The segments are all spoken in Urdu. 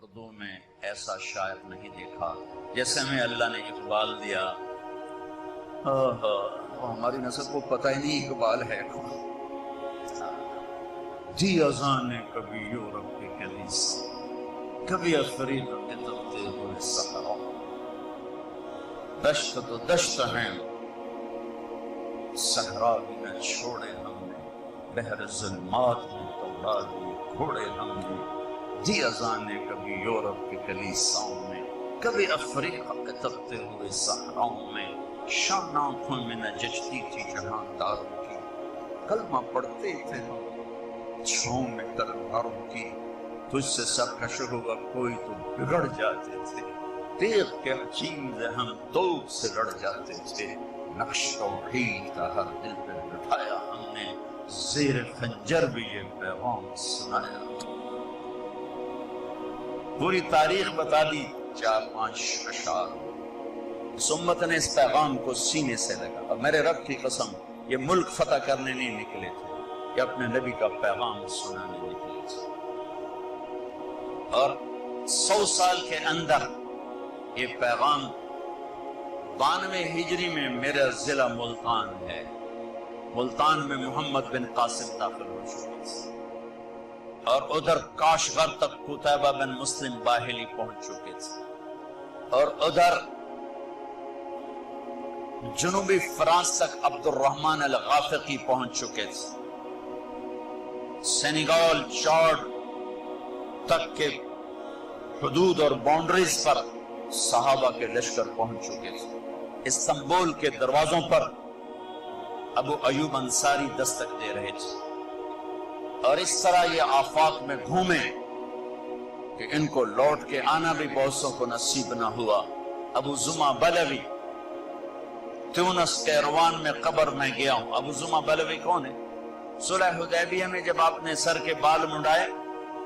اردو میں ایسا شاعر نہیں دیکھا جیسے ہمیں اللہ نے اقبال دیا۔ ہماری نسل کو پتہ ہی نہیں اقبال ہے کون۔ دی اذان کبھی یورپ کے کلیسا، کبھی افریقہ کے دبتے ہوئے صحرا، دشت تو دشت ہیں صحرا بھی نہ چھوڑے ہم نے، بحر ظلمات میں دوڑا دیے گھوڑے ہم نے۔ دی اذان کبھی یورپ کے کلیساؤں میں، کبھی افریقہ کے دبتے ہوئے صحراؤں میں، شان آنکھوں میں نہ جچتی تھی جہاں داروں کی، کلمہ پڑھتے تھے ہم چھاؤں میں تلواروں کی، تجھ سے سرکش ہوا کوئی تو بگڑ جاتے تھے، تیغ کے چیز ہم توپ سے لڑ جاتے تھے، نقش توحید کا ہر دل پہ بٹھایا ہم نے، زیر خنجر بھی یہ پیغام سنایا۔ پوری تاریخ بتا دی 4-5 اشعار۔ اس امت نے اس پیغام کو سینے سے لگا، اور میرے رب کی قسم یہ ملک فتح کرنے نہیں نکلے تھے، کہ اپنے نبی کا پیغام سنانے نکلے تھے۔ اور 100 سال کے اندر یہ پیغام 92 ہجری میں میرا ضلع ملتان ہے، ملتان میں محمد بن قاسم داخل ہو چکے تھے، اور ادھر کاشغر تک قتیبہ بن مسلم باہلی پہنچ چکے تھے، اور ادھر جنوبی فرانس تک عبد الرحمن الغافقی پہنچ چکے تھے، سینیگال چاڈ تک کے حدود اور باؤنڈریز پر صحابہ کے لشکر پہنچ چکے تھے، استنبول کے دروازوں پر ابو ایوب انصاری دستک دے رہے تھے، اور اس طرح یہ آفاق میں گھومے کہ ان کو لوٹ کے آنا بھی بہتوں کو نصیب نہ ہوا۔ ابو زمع بلوی تیونس کیروان میں قبر میں گیا ہوں۔ ابو زمع بلوی کون ہے؟ صلح حدیبیہ میں جب آپ نے سر کے بال منڈائے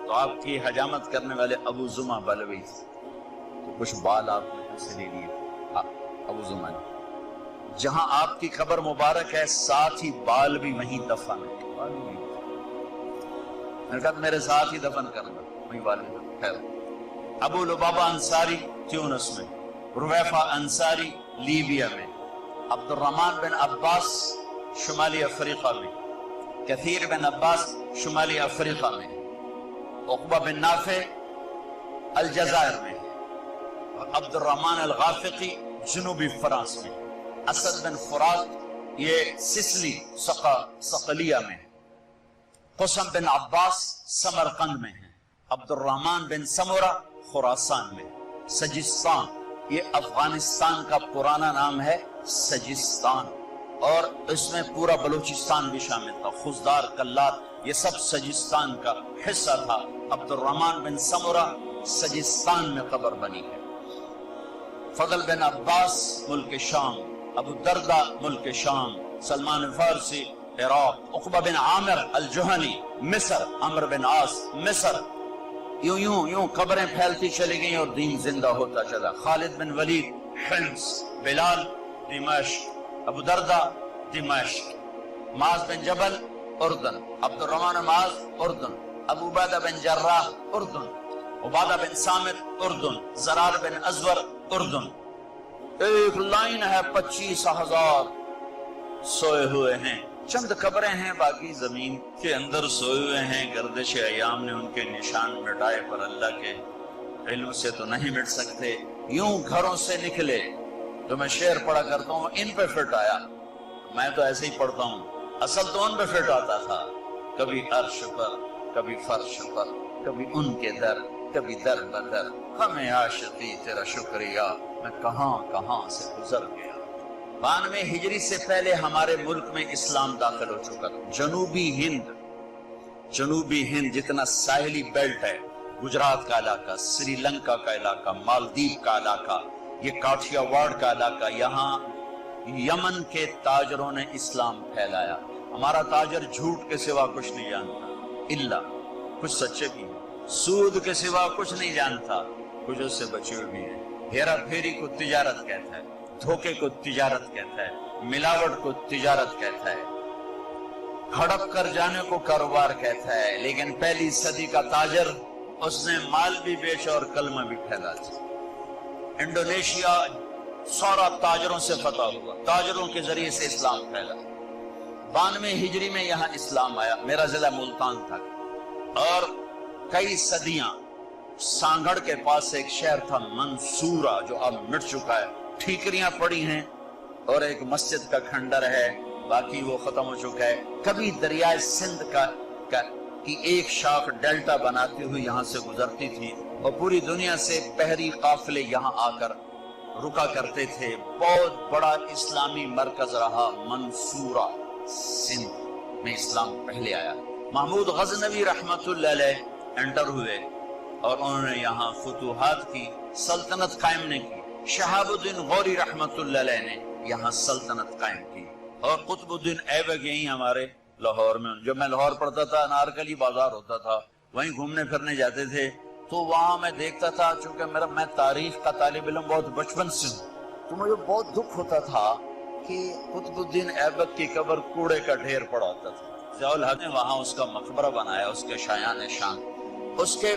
تو آپ کی حجامت کرنے والے ابو زمع بلوی تھے، تو کچھ بال آپ نے سے لے لیے ابو زمع نے۔ جہاں آپ کی قبر مبارک ہے ساتھ ہی بال بھی وہیں دفن ہے، میں نے کہا میرے ساتھ ہی دفن کرنا، وہیں بال بھی دفن۔ خیر، ابو لبابہ انصاری تیونس میں، رویفہ انصاری لیبیا میں، عبد الرحمن بن عباس شمالی افریقہ میں، کثیر بن عباس شمالی افریقہ میں، عقبہ بن نافع الجزائر میں، اور عبد الرحمن الغافقی جنوبی فرانس میں، اسد بن فرات یہ سسلی صقلیہ میں، قسم بن عباس سمرقند میں ہیں، عبد الرحمن بن سمرہ خراسان میں، سجستان یہ افغانستان کا پرانا نام ہے سجستان، اور اس میں پورا بلوچستان بھی شامل تھا، خزدار کلات یہ سب سجستان کا حصہ تھا۔ عبد الرحمن بن سمرہ سجستان میں قبر بنی ہے۔ فضل بن عباس ملک شام، ابو دردہ ملک شام، سلمان فارسی عراق، عقبہ بن عامر الجہنی مصر، عمرو بن عاص مصر، یوں یوں یوں قبریں پھیلتی چلی گئیں اور دین زندہ ہوتا چلا۔ خالد بن ولید حمص، بلال دمشق، ابو دردہ دمشق، معاذ بن جبل اردن، عبد الرحمن معاذ اردن، ابو عبیدہ بن جراح اردن، عبادہ بن سامت اردن، زرار بن ازور اردن۔ ایک لائن ہے 25,000 سوئے ہوئے ہیں، چند قبریں ہیں باقی زمین کے اندر سوئے ہوئے ہیں، گردش ایام نے ان کے نشان مٹائے پر اللہ کے علم سے تو نہیں مٹ سکتے۔ یوں گھروں سے نکلے، جو میں شعر پڑھا کرتا ہوں ان پہ فٹ آیا، میں تو ایسے ہی پڑھتا ہوں، اصل تو ان پہ فٹ آتا تھا، کبھی عرش پر کبھی فرش پر، کبھی ان کے در کبھی در بدر، ہمیں عاشقی تیرا شکریہ، میں کہاں کہاں سے گزر گیا۔ 92 ہجری سے پہلے ہمارے ملک میں اسلام داخل ہو چکا تھا۔ جنوبی ہند جتنا ساحلی بیلٹ ہے، گجرات کا علاقہ، سری لنکا کا علاقہ، مالدیپ کا علاقہ، یہ کاٹھیا واڑ کا علاقہ، یہاں یمن کے تاجروں نے اسلام پھیلایا۔ ہمارا تاجر جھوٹ کے سوا کچھ نہیں جانتا، الا کچھ سچے بھی ہیں، سود کے سوا کچھ نہیں جانتا، کچھ اس سے بچے ہوئے بھی ہیں۔ ہیرا پھیری کو تجارت کہتا ہے، دھوکے کو تجارت کہتا ہے، ملاوٹ کو تجارت کہتا ہے، ہڑپ کر جانے کو کاروبار کہتا ہے، لیکن پہلی صدی کا تاجر اس نے مال بھی بیچا اور کلمہ بھی پھیلا دیا۔ انڈونیشیا سورا تاجروں سے فتح ہوا، تاجروں کے ذریعے سے اسلام پھیلا۔ 92 ہجری میں یہاں اسلام آیا، میرا ضلع ملتان تھا، اور کئی صدیاں سانگڑ کے پاس ایک شہر تھا منصورہ جو اب مٹ چکا ہے، ٹھیکریاں پڑی ہیں اور ایک مسجد کا کھنڈر ہے، باقی وہ ختم ہو چکا ہے۔ کبھی دریائے سندھ کی ایک شاخ ڈیلٹا بناتی ہوئی یہاں سے گزرتی تھی اور پوری دنیا سے بحری قافلے یہاں آ کر رکا کرتے تھے۔ بہت بڑا اسلامی مرکز رہا منصورہ، سندھ میں اسلام پہلے آیا۔ محمود غزنوی رحمت اللہ علیہ انٹر ہوئے اور انہوں نے یہاں فتوحات کی، سلطنت قائم نے کی۔ شہاب الدین غوری رحمت اللہ علیہ نے یہاں سلطنت قائم کی، اور قطب الدین ایبک یہیں ہمارے لاہور میں، جب میں لاہور پڑھتا تھا انارکلی بازار ہوتا تھا، وہیں گھومنے پھرنے جاتے تھے، تو وہاں میں دیکھتا تھا، چونکہ میں تاریخ کا طالب علم بہت بچپن سے ہوں، تو مجھے بہت دکھ ہوتا تھا کہ قطب الدین ایبک کی قبر کوڑے کا ڈھیر پڑا ہوتا تھا۔ ضیاء الحق نے وہاں اس کا مقبرہ بنایا، اس کے شایان شان، اس کے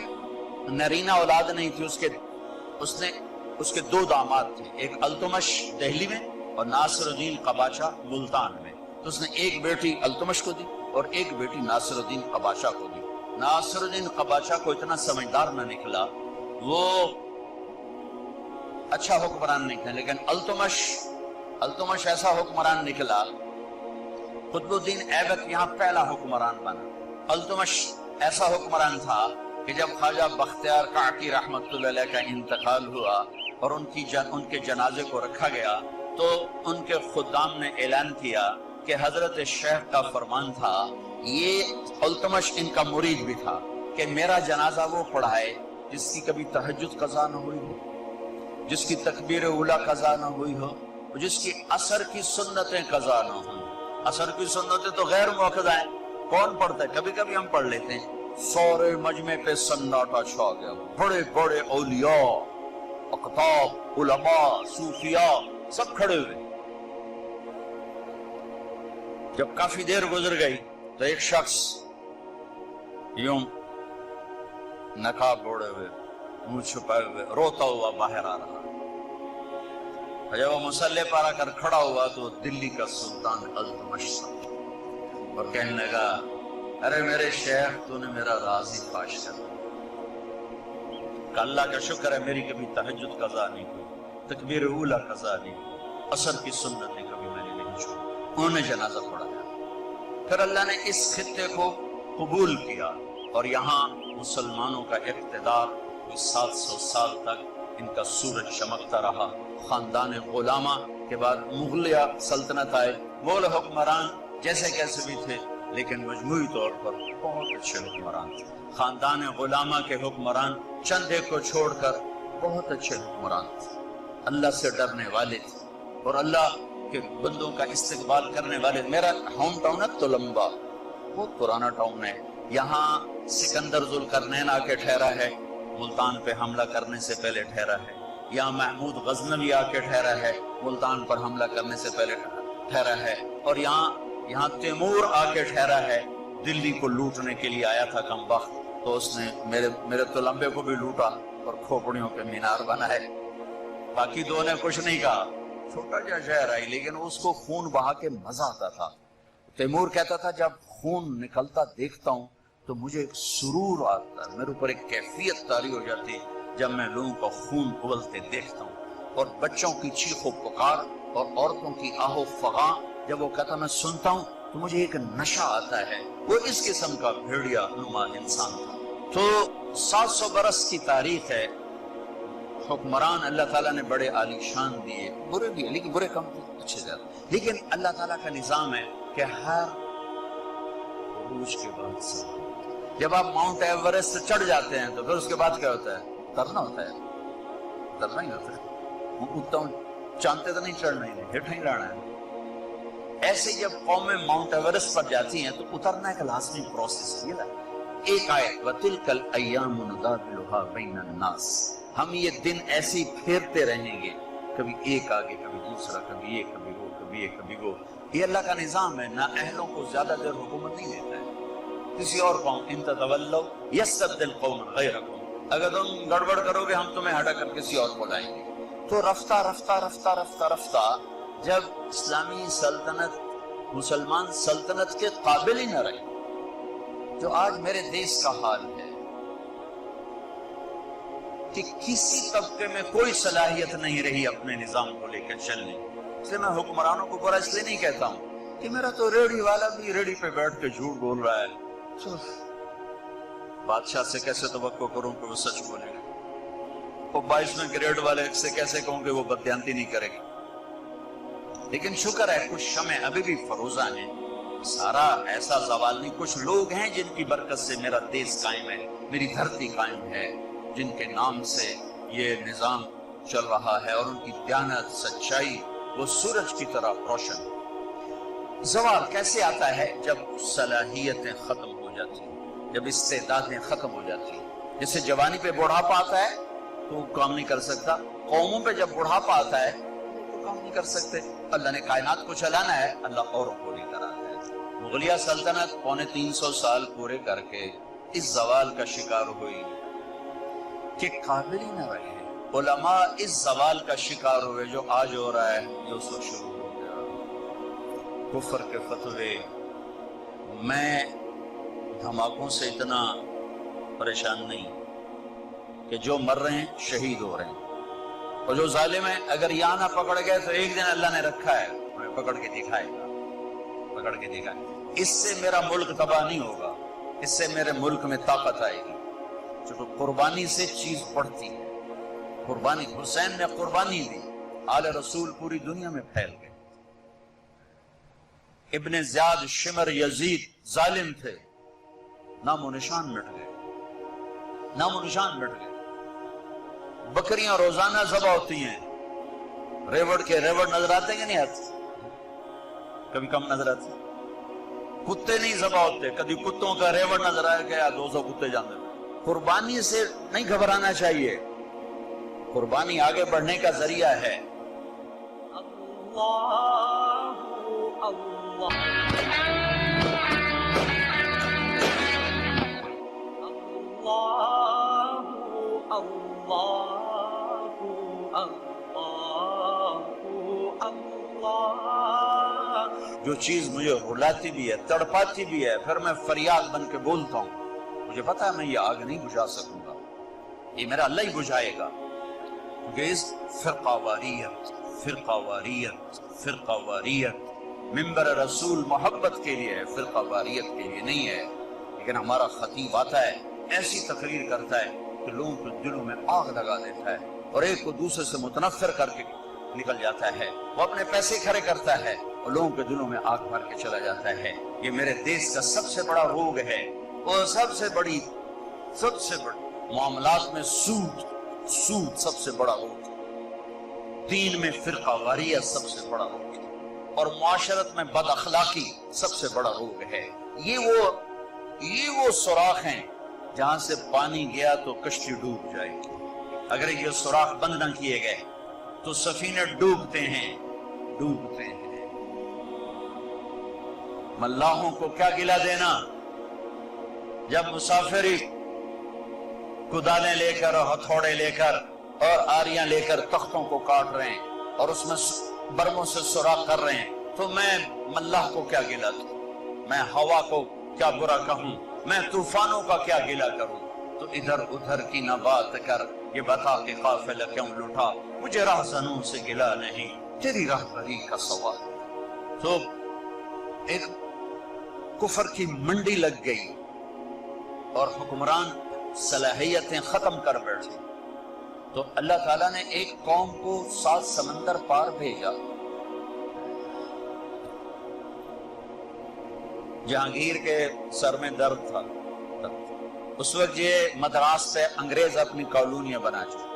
نرینہ اولاد نہیں تھی، اس کے 2 داماد تھے، ایک التمش دہلی میں اور ناصر الدین قباچہ ملتان میں، تو اس نے ایک بیٹی التمش کو دی اور ایک بیٹی ناصر الدین قباچہ کو دی۔ ناصر الدین قباچہ کو اتنا سمجھدار نہ نکلا، وہ اچھا حکمران نہیں تھا، لیکن التمش ایسا حکمران نکلا۔ قطب الدین ایبک یہاں پہلا حکمران بنا۔ التمش ایسا حکمران تھا کہ جب خواجہ بختیار کاکی رحمت اللہ علیہ کا انتقال ہوا اور ان کے جنازے کو رکھا گیا، تو ان کے خدام نے اعلان کیا کہ حضرت شیخ کا فرمان تھا، یہ التمش ان کا مرید بھی تھا، کہ میرا جنازہ وہ پڑھائے جس کی کبھی تہجد قضا نہ ہوئی ہو، جس کی تکبیر اولیٰ قضا نہ ہوئی ہو، جس کی عصر کی سنتیں قضا نہ ہوں۔ عصر کی سنتیں تو غیر موقع ہیں، کون پڑھتا ہے؟ کبھی کبھی ہم پڑھ لیتے ہیں۔ سورے مجمع پہ سناٹا چھا گیا، بڑے بڑے اولیاء، اقطاب، علماء، صوفیاء سب کھڑے ہوئے۔ جب کافی دیر گزر گئی تو ایک شخص یوں نقاب اوڑے ہوئے، منہ چھپائے ہوئے، روتا ہوا باہر آ رہا۔ جب وہ مصلی پر آ کر کھڑا ہوا تو دلی کا سلطان التمش تھا، اور کہنے لگا، ارے میرے شیخ، تو نے میرا راز ہی فاش کر دیا۔ کہ اللہ کا شکر ہے میری کبھی تہجد قضا نہیں ہوئی، تکبیر اولیٰ قضا نہیں ہوئی، عصر کی سنتیں کبھی میں نے نہیں چھوڑی۔ انہوں نے جنازہ پڑھایا۔ پھر اللہ نے اس خطے کو قبول کیا اور یہاں مسلمانوں کا اقتدار 700 سال تک ان کا سورج چمکتا رہا۔ خاندان غلامہ کے بعد مغلیہ سلطنت آئے، مغل حکمران جیسے کیسے بھی تھے، لیکن مجموعی طور پر بہت اچھے حکمران تھے۔ خاندان غلامہ کے حکمران چند ایک کو چھوڑ کر بہت اچھے حکمران تھے، اللہ سے ڈرنے والے تھے اور اللہ کے بندوں کا استقبال کرنے والے۔ میرا ہوم ٹاؤن ہے تلمبا، بہت پرانا ٹاؤن ہے، یہاں سکندر ذوالقرنین آ کے ٹھہرا ہے، ملتان پہ حملہ کرنے سے پہلے ٹھہرا ہے۔ یہاں محمود غزنوی آ کے ٹھہرا ہے، ملتان پر حملہ کرنے سے پہلے ٹھہرا ہے۔ اور یہاں تیمور آ کے ٹھہرا ہے، دلی کو لوٹنے کے لیے آیا تھا کم وقت، تو اس نے میرے تلمبے کو بھی لوٹا اور کھوپڑیوں کے مینار بنائے۔ باقی دو نے کچھ نہیں کہا، چھوٹا جا شہر آئی، لیکن اس کو خون بہا کے مزہ آتا تھا۔ تیمور کہتا تھا جب خون نکلتا دیکھتا ہوں تو مجھے ایک سرور آتا ہے، میرے اوپر ایک کیفیت طاری ہو جاتی جب میں لوگوں کا خون ابلتے دیکھتا ہوں، اور بچوں کی چیخ و پکار اور عورتوں کی آہ و فغاں جب وہ کہتا میں سنتا ہوں تو مجھے ایک نشہ آتا ہے۔ وہ اس قسم کا بھیڑیا نما انسان تھا۔ تو 700 برس کی تاریخ ہے، حکمران اللہ تعالیٰ نے بڑے عالی شان دیے، برے بھی لیکن برے کم تھے، اچھے زیادہ، لیکن اللہ تعالیٰ کا نظام ہے کہ ہر عروج کے بعد سے جب آپ ماؤنٹ ایورسٹ چڑھ جاتے ہیں تو پھر اس کے بعد کیا ہوتا ہے؟ اترنا ہوتا ہے، اترنا ہی ہوتا ہے، اتنا چاندتے تو نہیں چڑھنا ہی، ہٹ نہیں رہنا ہے۔ ایسے جب قومیں ماؤنٹ ایورسٹ پر جاتی ہیں تو اترنا ایک لازمی پروسیس ہے۔ ایک آیت وَتِلْكَ الْأَيَّامُ نُدَاوِلُهَا بَيْنَ النَّاسِ، ہم یہ دن ایسے پھیرتے رہیں گے، کبھی ایک آگے کبھی دوسرا، کبھی یہ کبھی وہ، کبھی یہ کبھی وہ۔ یہ اللہ کا نظام ہے، نہ اہلوں کو زیادہ دیر حکومت نہیں دیتا ہے۔ کسی اور قوم ان تتولوا یستبدل قوما غیرکم اگر تم گڑبڑ کرو گے ہم تمہیں ہٹا کر کسی اور کو لائیں گے. تو رفتہ رفتہ رفتہ رفتہ رفتہ جب اسلامی سلطنت مسلمان سلطنت کے قابل ہی نہ رہے، جو آج میرے دیش کا حال ہے کہ کسی طبقے میں کوئی صلاحیت نہیں رہی اپنے نظام کو لے کر چلنے. اس لیے میں حکمرانوں کو برا اس لیے نہیں کہتا ہوں کہ میرا تو ریڑھی والا بھی ریڑھی پہ بیٹھ کے جھوٹ بول رہا ہے، بادشاہ سے کیسے توقع کروں کہ وہ سچ بولے گا؟ وہ 22ویں گریڈ والے سے کیسے کہوں کہ وہ بددیانتی نہیں کرے گا؟ لیکن شکر ہے کچھ شمع ابھی بھی فروزہ ہیں. سارا ایسا زوال نہیں، کچھ لوگ ہیں جن کی برکت سے میرا دیش قائم ہے، میری دھرتی قائم ہے، جن کے نام سے یہ نظام چل رہا ہے، اور ان کی دیانت سچائی وہ سورج کی طرح روشن ہے. زوال کیسے آتا ہے؟ جب صلاحیتیں ختم ہو جاتی ہیں، جب استعدادیں ختم ہو جاتی ہیں. جیسے جوانی پہ بڑھاپا آتا ہے تو وہ کام نہیں کر سکتا، قوموں پہ جب بڑھاپا آتا ہے تو کام نہیں کر سکتے. اللہ نے کائنات کو چلانا ہے، اللہ اوروں کو نہیں کراتا ہے. مغلیہ سلطنت 350 سال پورے کر کے اس زوال کا شکار ہوئی کہ قابل ہی نہ رہے. علماء اس زوال کا شکار ہوئے جو آج ہو رہا ہے، یہ اس وقت شروع ہو گیا. کفر کے فتوے. میں دھماکوں سے اتنا پریشان نہیں کہ جو مر رہے ہیں شہید ہو رہے ہیں، اور جو ظالم ہیں اگر یہاں نہ پکڑ گئے تو ایک دن اللہ نے رکھا ہے انہیں پکڑ کے دکھائے گا، پکڑ کے دکھائے. اس سے میرا ملک تباہ نہیں ہوگا، اس سے میرے ملک میں طاقت آئے گی. چونکہ قربانی سے چیز بڑھتی ہے. قربانی، حسین نے قربانی دی، آل رسول پوری دنیا میں پھیل گئے. ابن زیاد شمر یزید ظالم تھے، نام و نشان مٹ گئے، نام و نشان مٹ گئے. بکریاں روزانہ ذبح ہوتی ہیں، ریوڑ کے ریوڑ نظر آتے ہیں کہ نہیں آتے؟ کبھی کم نظر آتے. کتے نہیں ذبح ہوتے، کبھی کتوں کا ریوڑ نظر آئے گا 200 کتے جاندے. قربانی سے نہیں گھبرانا چاہیے، قربانی آگے بڑھنے کا ذریعہ ہے. اللہ اللہ جو چیز مجھے رلاتی بھی ہے، تڑپاتی بھی ہے، پھر میں فریاد بن کے بولتا ہوں. مجھے پتا ہے میں یہ آگ نہیں بجھا سکوں گا، یہ میرا اللہ ہی بجھائے گا. کیونکہ اس فرقہ واریت فرقہ واریت فرقہ واریت ممبر رسول محبت کے لیے ہے، فرقہ واریت کے لیے نہیں ہے. لیکن ہمارا خطیب آتا ہے، ایسی تقریر کرتا ہے کہ لوگوں کے دلوں میں آگ لگا دیتا ہے، اور ایک کو دوسرے سے متنفر کر کے نکل جاتا ہے. وہ اپنے پیسے کھڑے کرتا ہے اور لوگوں کے دلوں میں آگ بھر کے چلا جاتا ہے. یہ میرے دیش کا سب سے بڑا روگ ہے، اور سب سے بڑی معاملات میں سود سب سے بڑا روگ، دین میں فرقہ واریت سب سے بڑا روگ، اور معاشرت میں بد اخلاقی سب سے بڑا روگ ہے. یہ وہ سوراخ ہیں جہاں سے پانی گیا تو کشتی ڈوب جائے گی. اگر یہ سوراخ بند نہ کیے گئے تو سفینے ڈوبتے ہیں. ملاحوں کو کیا گلا دینا جب مسافری کدالیں لے کر اور ہتھوڑے لے کر اور آریاں لے کر تختوں کو کاٹ رہے ہیں اور اس میں برموں سے سوراخ کر رہے ہیں، تو میں ملاح کو کیا گلا دوں؟ میں ہوا کو کیا برا کہوں؟ میں طوفانوں کا کیا گلا کروں؟ تو ادھر ادھر کی نہ بات کر، یہ بتا کہ قافلہ کیوں لٹا، مجھے راہزنوں سے گلا نہیں، تیری راہبری کا سوال. تو ایک کفر کی منڈی لگ گئی اور حکمران صلاحیتیں ختم کر بیٹھے. تو اللہ تعالیٰ نے ایک قوم کو 7 سمندر پار بھیجا. جہانگیر کے سر میں درد تھا، اس وقت یہ مدراس سے انگریز اپنی کالونیاں بنا چکے،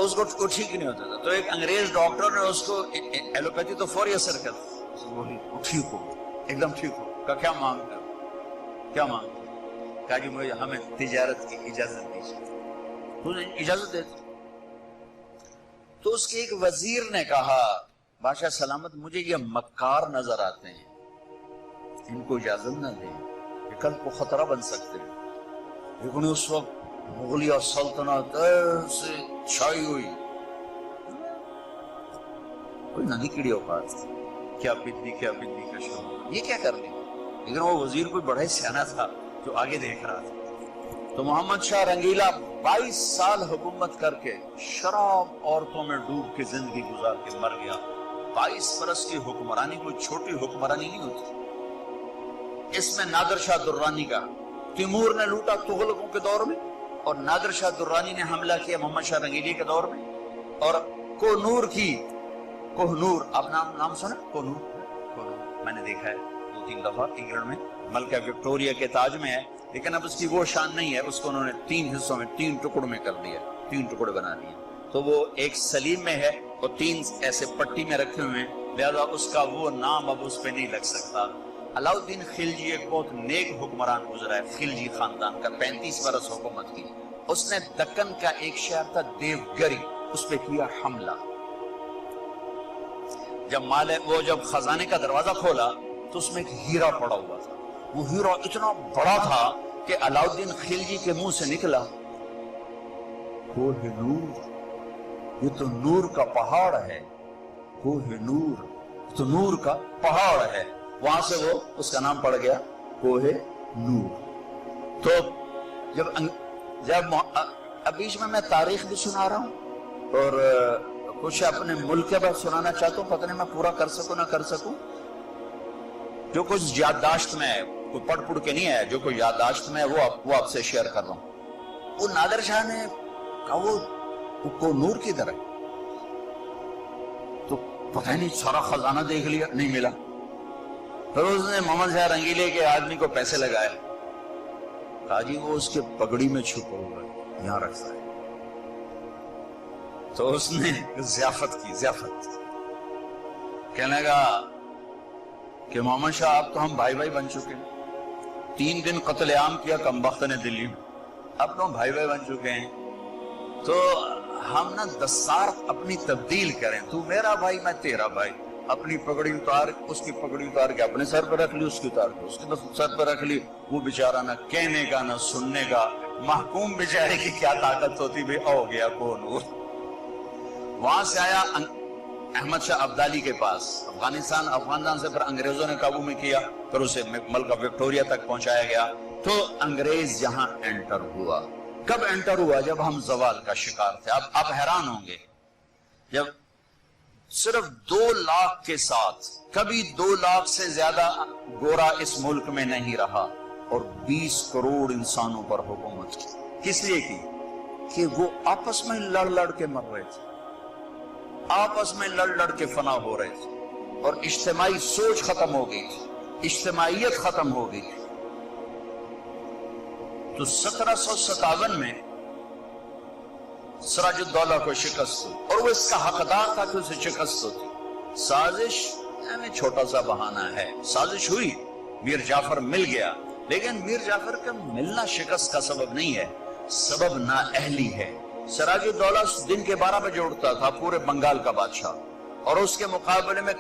اس کو ٹھیک نہیں ہوتا تھا. تو ایک انگریز ڈاکٹر نے اس کو ایلوپیتھی تو فوری اثر کرتا، ٹھیک ہو ایک دم ٹھیک ہو. کیا مانگتا کیا مانگتا؟ کہا کہ مجھے ہمیں تجارت کی اجازت دیجیے. اجازت دے. تو اس کے ایک وزیر نے کہا، بادشاہ سلامت مجھے یہ مکار نظر آتے ہیں، ان کو اجازت نہ دیں، یہ کل کو خطرہ بن سکتے ہیں. لیکن اس وقت مغلیہ سلطنت ایسے چھائی ہوئی، کوئی ندی کیڑی اوقات تھی، کیا بجلی کا شروع، یہ کیا کر لی، لیکن وہ وزیر کوئی بڑا ہی سیانا تھا جو آگے دیکھ رہا تھا۔ تو محمد شاہ رنگیلا 22 سال حکومت کر کے شراب عورتوں میں ڈوب کے زندگی گزار کے مر گیا۔ 22 برس کی حکمرانی کوئی چھوٹی حکمرانی نہیں ہوتی۔ اس میں نادر شاہ درانی کا، تیمور نے لوٹا تغلقوں کے دور میں، اور نادر شاہ درانی نے حملہ کیا محمد شاہ رنگیلی کے دور میں، اور کوہ نور، آپ نام سنا؟ کوہ نور میں نے دیکھا ہے 2-3 دفعہ انگلینڈ میں، ملکہ وکٹوریہ کے تاج میں ہے، لیکن اب اس کی وہ شان نہیں ہے، اس کو انہوں نے 3 حصوں میں 3 ٹکڑوں میں کر دیا، 3 ٹکڑے بنا دیے، تو وہ ایک سلیم میں ہے اور 3 ایسے پٹی میں رکھے ہوئے ہیں، لہذا اس کا وہ نام اب اس پہ نہیں لگ سکتا۔ علاؤالدین خلجی ایک بہت نیک حکمران گزرا ہے، خلجی خاندان کا، 35 برس حکومت کی۔ اس نے دکن کا ایک شہر تھا دیوگری، اس پہ کیا حملہ۔ جب خزانے کا دروازہ کھولا تو اس میں ایک ہیرا پڑا ہوا تھا، وہ ہیرا اتنا بڑا تھا کہ علاؤالدین خلجی کے منہ سے نکلا، کوہ نور، یہ تو نور کا پہاڑ ہے، کوہ نور، تو نور کا پہاڑ ہے، وہاں سے وہ اس کا نام پڑ گیا کوہ نور۔ تو جب بیچ میں تاریخ بھی سنا رہا ہوں اور کچھ اپنے ملک کے بعد سنانا چاہتا ہوں، پتہ نہیں میں پورا کر سکوں نہ کر سکوں، جو کچھ یادداشت میں ہے، کوئی پڑھ پڑھ کے نہیں ہے، جو کوئی یادداشت میں ہے وہ آپ سے شیئر کر رہا ہوں۔ وہ نادر شاہ نے کہا وہ نور کی طرح، تو پتہ نہیں سارا خزانہ دیکھ لیا، نہیں ملا۔ پھر اس نے محمد شاہ رنگیلے کے آدمی کو پیسے لگائے، کہا جی وہ اس کے پگڑی میں چھپا ہوا ہے، یہاں رکھتا ہے۔ تو اس نے ضیافت کی، کہنے لگا کہ محمد شاہ آپ تو ہم بھائی بن چکے ہیں، 3 دن قتل عام کیا کمبخت نے دلی میں، اب تو ہم بھائی بن چکے ہیں، تو ہم نا دستار اپنی تبدیل کریں، تو میرا بھائی میں تیرا بھائی، اپنی پگڑی اتار، اس کی پگڑی اتار کے اپنے سر پہ رکھ لی، اس کی اتار کے اس کے سر پہ رکھ لی۔ وہ بیچارہ نہ کہنے کا نہ سننے کا، محکوم بیچارے کی کیا طاقت ہوتی بھی، ہو گیا کوہ نور۔ وہاں سے آیا احمد شاہ ابدالی کے پاس، افغانستان سے پھر انگریزوں نے قابو میں کیا، پھر اسے ملکہ وکٹوریہ تک پہنچایا گیا۔ تو انگریز یہاں انٹر ہوا، کب انٹر ہوا؟ جب ہم زوال کا شکار تھے۔ اب آپ حیران ہوں گے، جب صرف 2 لاکھ کے ساتھ، کبھی 2 لاکھ سے زیادہ گورا اس ملک میں نہیں رہا، اور 20 کروڑ انسانوں پر حکومت کی۔ کس لیے کی؟ کہ وہ آپس میں لڑ کے مر رہے تھے، آپس میں لڑ کے فنا ہو رہے تھے، اور اجتماعی سوچ ختم ہو گئی تھی، اجتماعیت ختم ہو گئی تھی۔ تو 1757 میں سراج الدولہ کو شکست ہوئی، اور وہ اس کا حقدار تھا کہ اسے شکست ہوتی۔ سازش یعنی چھوٹا سا بہانہ ہے، سازش ہوئی، میر جعفر مل گیا، لیکن میر جعفر کا ملنا شکست کا سبب نہیں ہے، سبب نااہلی ہے۔ سراج الدولہ دن کے 12 بجے اٹھتا تھا، پورے بنگال کا بادشاہ، اور اس کے مقابلے میں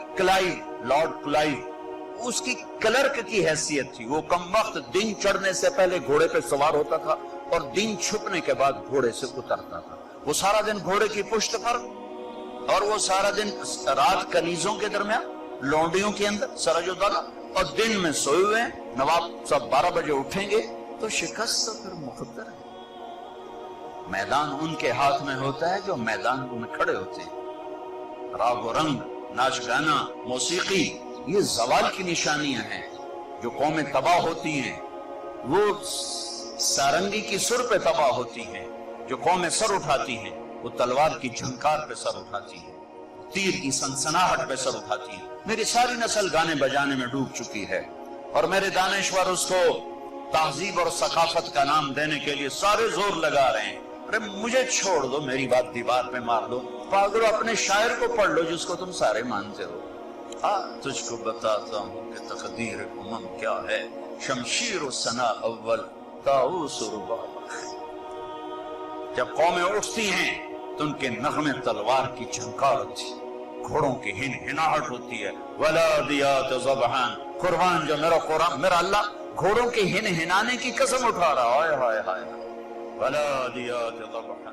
لارڈ کلائیو اس کی کلرک کی حیثیت تھی، وہ کم وقت دن چڑھنے سے پہلے گھوڑے پہ سوار ہوتا تھا اور دن چھپنے کے بعد گھوڑے سے اترتا تھا۔ وہ سارا دن گھوڑے کی پشت پر، اور وہ سارا دن رات کنیزوں کے درمیان، لونڈیوں کے اندر سراج الدولہ، اور دن میں سوئے ہوئے ہیں۔ نواب صاحب 12 بجے اٹھیں گے تو شکست تو پھر مقدر ہے۔ میدان ان کے ہاتھ میں ہوتا ہے جو میدان میں کھڑے ہوتے ہیں۔ راگ و رنگ، ناچ گانا، موسیقی، یہ زوال کی نشانیاں ہیں۔ جو قومیں تباہ ہوتی ہیں وہ سارنگی کی سر پہ تباہ ہوتی ہیں، جو قومیں سر اٹھاتی ہیں وہ تلوار کی جھنکار پہ سر اٹھاتی ہیں، تیر کی سنسناہٹ پہ سر اٹھاتی ہیں۔ میری ساری نسل گانے بجانے میں ڈوب چکی ہے، اور میرے دانشور اس کو تہذیب اور ثقافت کا نام دینے کے لیے سارے زور لگا رہے ہیں۔ ارے مجھے چھوڑ دو، میری بات دیوار پہ مار دو، پاگلو اپنے شاعر کو پڑھ لو جس کو تم سارے مانتے ہو۔ تجھ کو بتاتا ہوں کہ تقدیر امم کیا ہے، شمشیر و ثنا اول طاؤس و رباب۔ جب قومیں اٹھتی ہیں تو ان کے نغمے تلوار کی جھنکار ہوتی، گھوڑوں کی ہنہناہٹ ہوتی ہے۔ ولادیات ذبحان، قربان جو میرا قرآن، میرا اللہ گھوڑوں کے ہن ہنانے کی قسم اٹھا رہا، ہائے ہائے ہائے، والعادیات ضبحا،